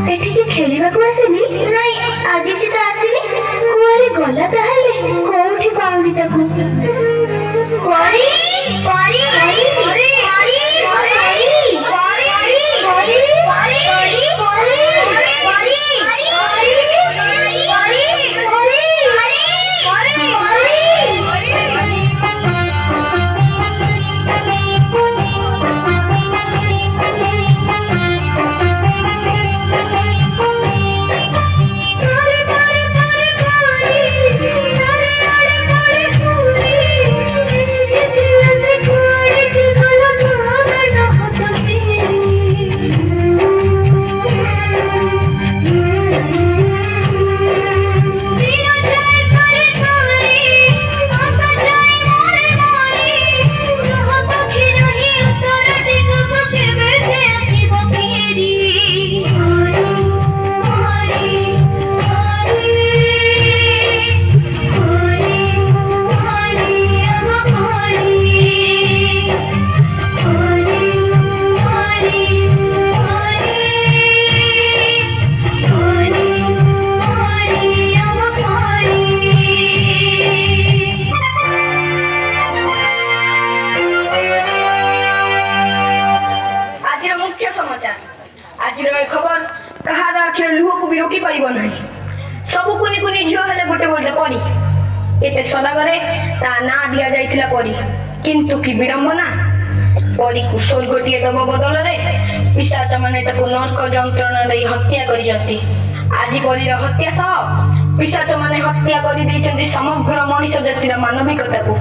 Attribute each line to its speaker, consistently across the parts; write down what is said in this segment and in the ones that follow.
Speaker 1: ଏଠିକି ଖେଳିବାକୁ ଆସିନି? ନାଇଁ, ଆଜି ସେ ତ ଆସିନି। କୁଆଡେ ଗଲା ତାହେଲେ? କୋଉଠି ପାଉନି ତାକୁ। ପରୀ, ପରୀ, ପରୀ, ପରୀ, ପରୀ, ପରୀ, ପରୀ, सबु कुनी कुनी झियो हेले गोटे गोटे परी एते सदागरे ता ना दिया जाइथिला परी किंतु की विडंबना परी को स्वर्गटिए दब बदल रे पिशाच माने ताको नरक जंत्रणा देई हत्या करि जंती। आज परीर हत्या सह पिशाच माने हत्या करि दैचंती समग्र मनुष्य जातिर मानविकता को।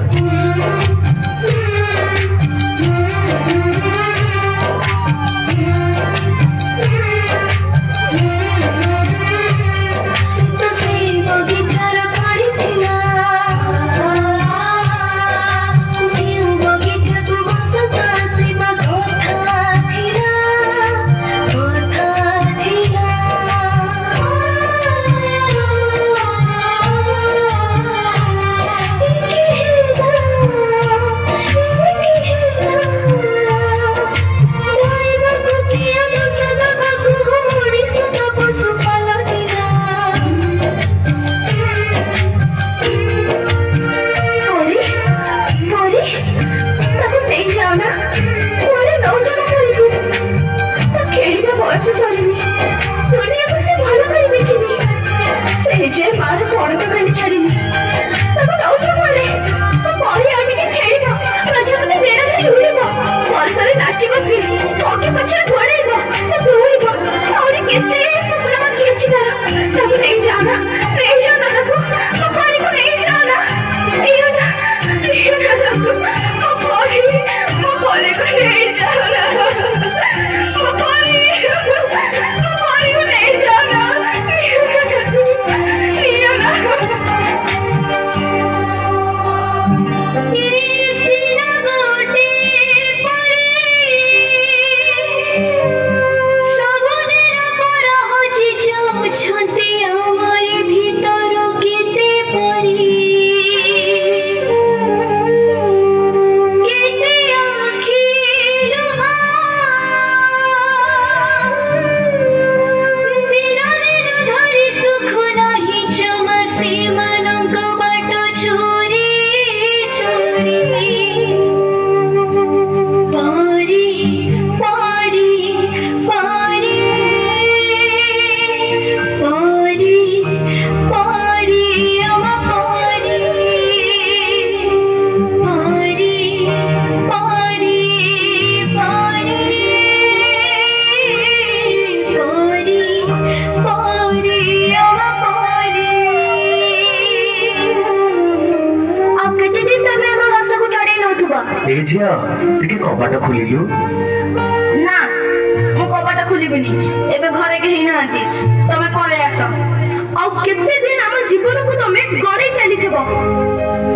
Speaker 2: कबाट खोलिलु
Speaker 1: ना मु कबाट खोलिबिनी एबे घरे केही नांती तमे परे आसो आ केते दिन हम जीवन को तमे घरे चली थबो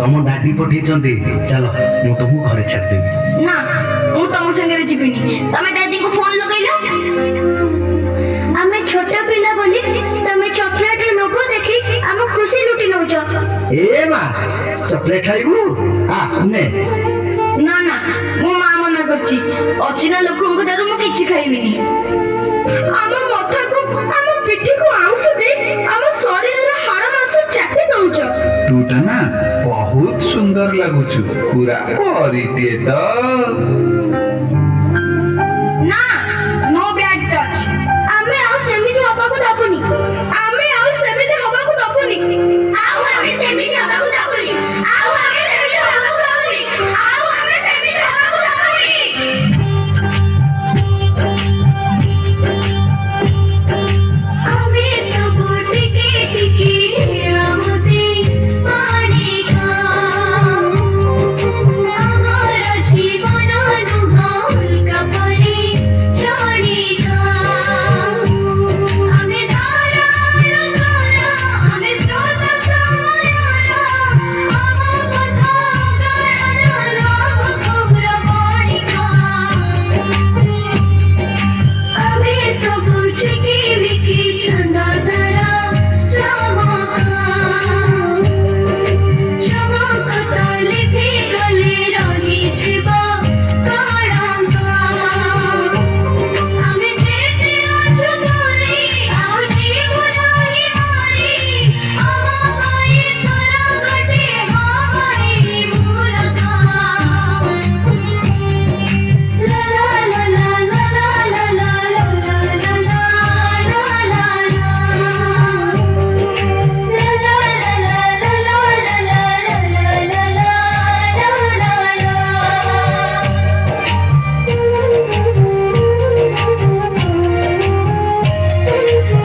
Speaker 2: तम दादी पठी चंदी चलो मु तुमु घरे छाड़ देबी
Speaker 1: ना मु तम संगे जीबिनी तमे दादी को फोन लगैलो हमें छोटा पिला बोली तमे चॉकलेट नबो देखी हम खुशी लुटी नउचो
Speaker 2: ए मा चॉकलेट खाइबू आ ने
Speaker 1: ना ना मो मा मना करची अचिना लोकन को दारू मु किछि खाइबिनी हम मथा को
Speaker 3: ତୁଟା ନା ବହୁତ ସୁନ୍ଦର ଲାଗୁଛୁ ପୁରା ପରିଟିଏ ତ